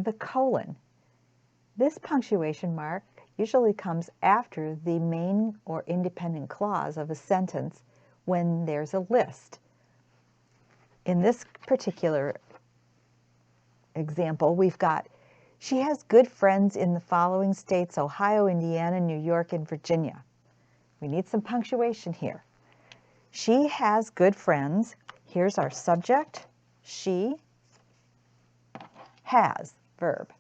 the colon. This punctuation mark usually comes after the main or independent clause of a sentence when there's a list. In this particular example, we've got, she has good friends in the following states: Ohio, Indiana, New York, and Virginia. We need some punctuation here. She has good friends. Here's our subject. She has, verb.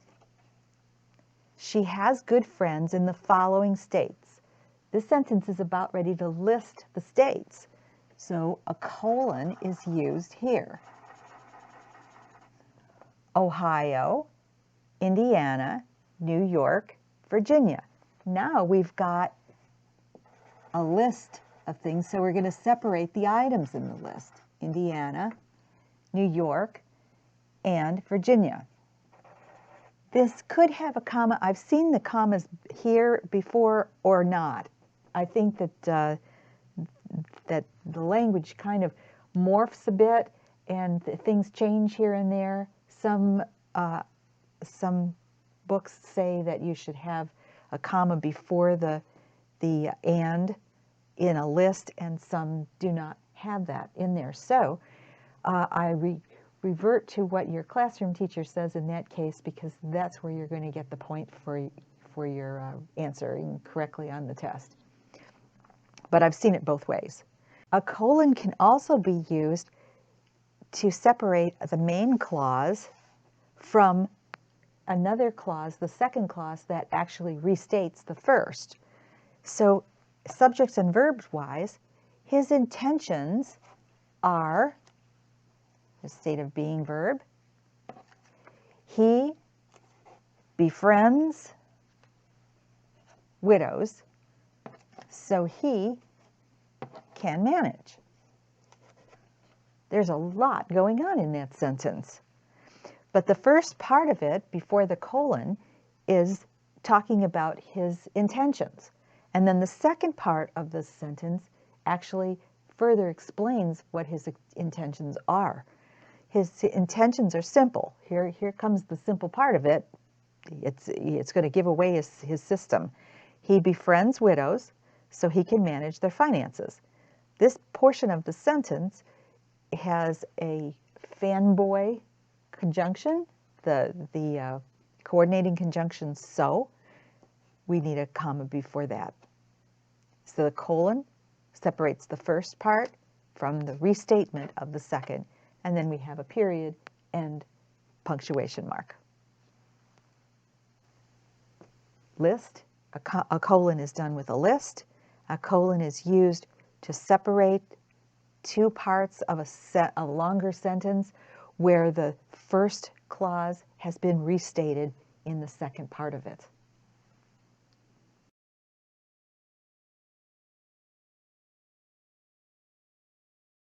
She has good friends in the following states. This sentence is about ready to list the states, so a colon is used here. Ohio, Indiana, New York, Virginia. Now we've got a list of things, so we're going to separate the items in the list. Indiana, New York, and Virginia. This could have a comma. I've seen the commas here before or not. I think that that the language kind of morphs a bit and things change here and there. Some books say that you should have a comma before the and in a list, and some do not have that in there. So I revert to what your classroom teacher says in that case, because that's where you're going to get the point for your answering correctly on the test. But I've seen it both ways. A colon can also be used to separate the main clause from another clause, the second clause, that actually restates the first. So subjects and verbs wise, his intentions are the state of being verb. He befriends widows, so he can manage. There's a lot going on in that sentence. But the first part of it, before the colon, is talking about his intentions. And then the second part of the sentence actually further explains what his intentions are. His intentions are simple. Here comes the simple part of it. It's going to give away his system. He befriends widows so he can manage their finances. This portion of the sentence has a fanboy conjunction, the coordinating conjunction so. We need a comma before that. So the colon separates the first part from the restatement of the second, and then we have a period and punctuation mark. List, a colon is done with a list. A colon is used to separate two parts of a longer sentence where the first clause has been restated in the second part of it.